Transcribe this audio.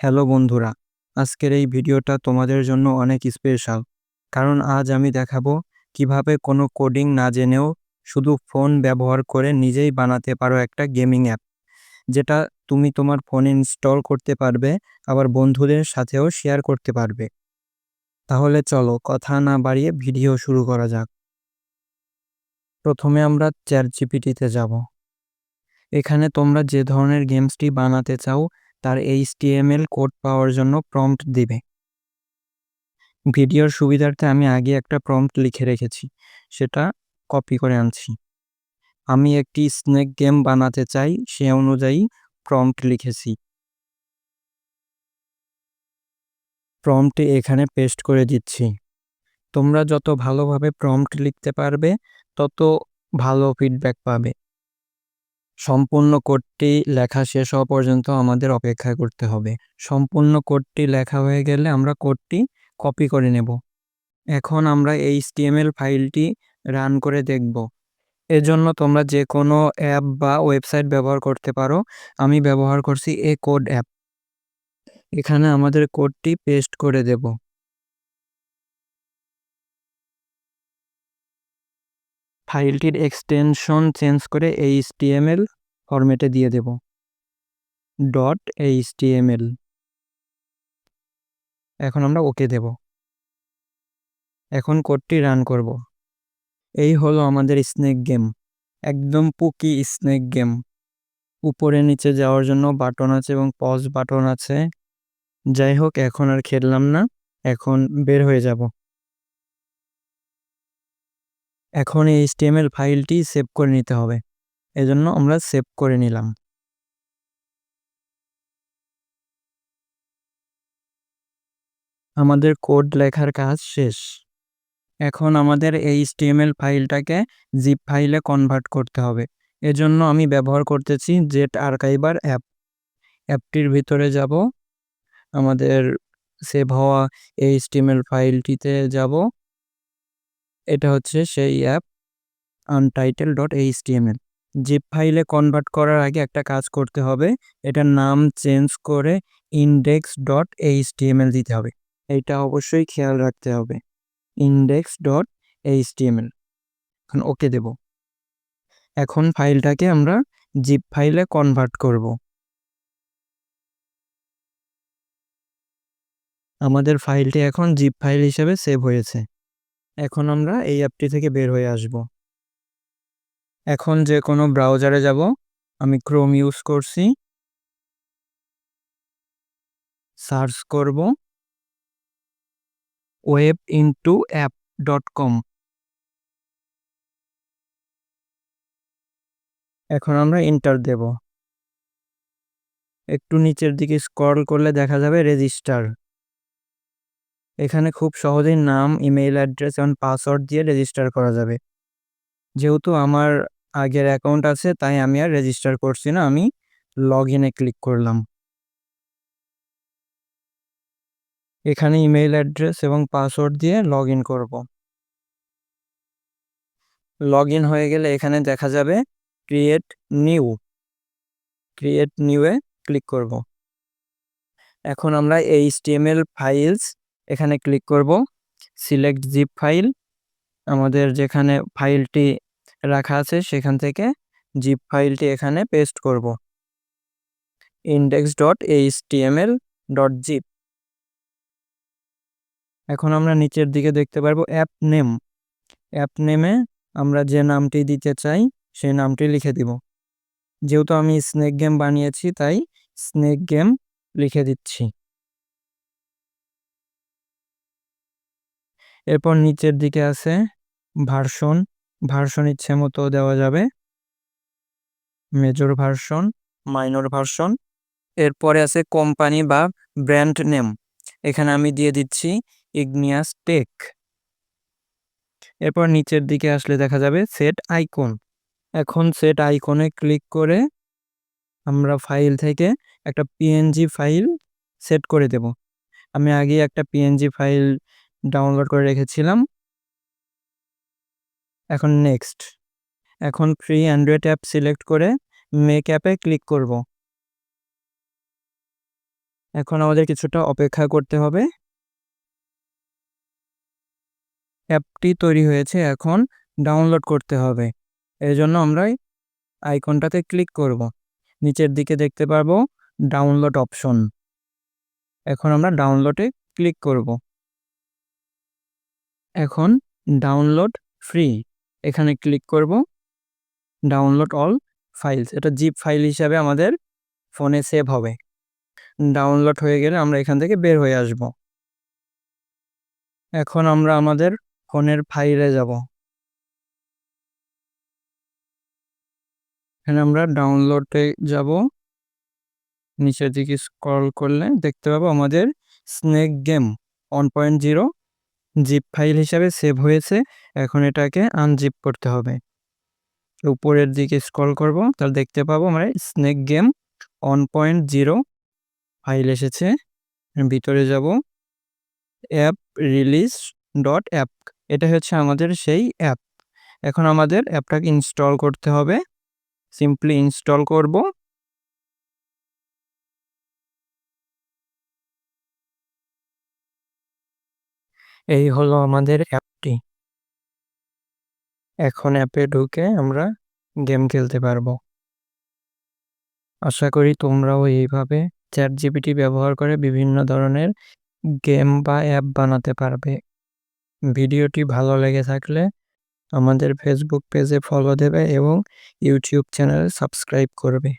Hello বন্ধুরা, আজকের এই ভিডিওটা তোমাদের জন্য অনেক স্পেশাল। কারণ আজ আমি দেখাবো কিভাবে কোনো কোডিং না জেনেও শুধু ফোন ব্যবহার করে নিজেই বানাতে পারো একটা গেমিং অ্যাপ, যেটা তুমি তোমার ফোনে ইনস্টল করতে পারবে, আবার বন্ধুদের সাথেও শেয়ার করতে পারবে। তাহলে চলো কথা না বাড়িয়ে ভিডিও শুরু করা যাক। প্রথমে আমরা চ্যাটজিপিটিতে যাব। এখানে তোমরা যে ধরনের গেমসটি বানাতে চাও তার HTML কোড পাওয়ার জন্য প্রম্পট দিবে। ভিডিওর সুবিধার্থে আমি আগে একটা প্রম্পট লিখে রেখেছি, সেটা কপি করে আনছি। আমি একটি স্নেক গেম বানাতে চাই, সে অনুযায়ী প্রম্পট লিখেছি। প্রম্পটে এখানে পেস্ট করে দিচ্ছি। তোমরা যত ভালোভাবে প্রম্পট লিখতে পারবে তত ভালো ফিডব্যাক পাবে। সম্পূর্ণ কোডটি লেখা শেষ হওয়া পর্যন্ত আমাদের অপেক্ষা করতে হবে। সম্পূর্ণ কোডটি লেখা হয়ে গেলে আমরা কোডটি কপি করে নেব। এখন আমরা এই HTML ফাইলটি রান করে দেখব। এজন্য তোমরা যে কোনো অ্যাপ বা ওয়েবসাইট ব্যবহার করতে পারো। আমি ব্যবহার করছি কোড অ্যাপ। এখানে আমাদের কোডটি পেস্ট করে দেব। ফাইলটির এক্সটেনশন চেঞ্জ করে HTML ফরম্যাটে দিয়ে দেব, .html। এখন আমরা ওকে দেব। এখন কোডটি রান করব। এই হলো আমাদের স্নেক গেম, একদম পুকি স্নেক গেম। উপরে নিচে যাওয়ার জন্য বাটন আছে এবং পজ বাটন আছে। যাই হোক, এখন আর খেললাম না, এখন বের হয়ে যাব। এখন এই HTML ফাইলটি সেভ করে নিতে হবে, এজন্য আমরা সেভ করে নিলাম। আমাদের কোড লেখার কাজ শেষ। এখন আমাদের এই HTML ফাইলটাকে জিপ ফাইলে কনভার্ট করতে হবে। এজন্য আমি ব্যবহার করতেছি জেট আর্কাইভার অ্যাপ। অ্যাপটির ভিতরে যাব, আমাদের সেভ হওয়া HTML ফাইলটিতে যাব। এটা হচ্ছে সেই অ্যাপ, untitled.html। জিপ ফাইলে কনভার্ট করার আগে একটা কাজ করতে হবে, এটার নাম চেঞ্জ করে index.html দিতে হবে। এটা অবশ্যই খেয়াল রাখতে হবে, index.html। এখন ওকে দেব। এখন ফাইলটাকে আমরা জিপ ফাইলে কনভার্ট করব। আমাদের ফাইলটি এখন জিপ ফাইল হিসেবে সেভ হয়েছে। এখন আমরা এই অ্যাপটি থেকে বের হয়ে আসব। এখন যে কোনো ব্রাউজারে যাব, আমি ক্রোম ইউজ করছি। সার্চ করব webintoapp.com। এখন আমরা এন্টার দেব। একটু নিচের দিকে স্ক্রল করলে দেখা যাবে রেজিস্টার। এখানে খুব সহজেই নাম, ইমেইল অ্যাড্রেস এবং পাসওয়ার্ড দিয়ে রেজিস্টার করা যাবে। যেহেতু আমার আগের অ্যাকাউন্ট আছে তাই আমি আর রেজিস্টার করছি না, আমি লগ ইনে ক্লিক করলাম। এখানে ইমেইল অ্যাড্রেস এবং পাসওয়ার্ড দিয়ে লগ ইন করব। লগ ইন হয়ে গেলে এখানে দেখা যাবে ক্রিয়েট নিউ। ক্রিয়েট নিউয়ে ক্লিক করব। এখন আমরা HTML ফাইলস এখানে ক্লিক করব। সিলেক্ট জিপ ফাইল, আমাদের যেখানে ফাইলটি রাখা আছে সেখান থেকে জিপ ফাইলটি এখানে পেস্ট করব, index.html.zip। এখন আমরা নিচের দিকে দেখতে পারবো অ্যাপ নেম। অ্যাপ নেমে আমরা যে নামটি দিতে চাই সেই নামটি লিখে দিব। যেহেতু আমি স্নেক গেম বানিয়েছি তাই স্নেক গেম লিখে দিচ্ছি। এরপর নিচের দিকে আছে ভার্সন। ভার্সন ইচ্ছে মতো দেওয়া যাবে, মেজর ভার্সন, মাইনর ভার্সন। এরপরে আছে কোম্পানি বা ব্র্যান্ড নেম, এখানে আমি দিয়ে দিচ্ছি ইগনিয়াস টেক। এরপর নিচের দিকে আসলে দেখা যাবে সেট আইকন। এখন সেট আইকনে ক্লিক করে আমরা ফাইল থেকে একটা PNG ফাইল সেট করে দেব। আমি আগে একটা PNG ফাইল ডাউনলোড করে রেখেছিলাম। এখন নেক্সট। এখন ফ্রি অ্যান্ড্রয়েড অ্যাপ সিলেক্ট করে মেক অ্যাপে ক্লিক করব। এখন আমাদের কিছুটা অপেক্ষা করতে হবে। অ্যাপটি তৈরি হয়েছে, এখন ডাউনলোড করতে হবে। এর জন্য আমরা আইকনটাতে ক্লিক করব। নিচের দিকে দেখতে পারবো ডাউনলোড অপশন। এখন আমরা ডাউনলোডে ক্লিক করব। এখন ডাউনলোড ফ্রি এখানে ক্লিক করব। ডাউনলোড অল ফাইলস, এটা জিপ ফাইল হিসাবে আমাদের ফোনে সেভ হবে। ডাউনলোড হয়ে গেলে আমরা এখান থেকে বের হয়ে আসব। এখন আমরা আমাদের ফোনের ফাইলে যাব। এখানে আমরা ডাউনলোডে যাব। নিচের দিকে স্ক্রল করলে দেখতে পাবো আমাদের স্নেক গেম 1.0 জিপ ফাইল হিসাবে সেভ হয়েছে। এখন এটাকে আনজিপ করতে হবে। উপরের দিকে স্ক্রল করব, তাহলে দেখতে পাবো আমরা স্নেক গেম 1.0 ফাইল এসেছে। ভিতরে যাব, অ্যাপ রিলিজ ডট অ্যাপ, এটা হচ্ছে আমাদের সেই অ্যাপ। এখন আমাদের অ্যাপটাকে ইনস্টল করতে হবে। সিম্পলি ইনস্টল করব। এই হলো আমাদের অ্যাপটি। এখন অ্যাপে ঢুকে আমরা গেম খেলতে পারবো। আশা করি তোমরাও এইভাবে চ্যাটজিপিটি ব্যবহার করে বিভিন্ন ধরনের গেম বা অ্যাপ বানাতে পারবে। ভিডিওটি ভালো লেগে থাকলে আমাদের ফেসবুক পেজে ফলো দেবে এবং ইউটিউব চ্যানেল সাবস্ক্রাইব করবে।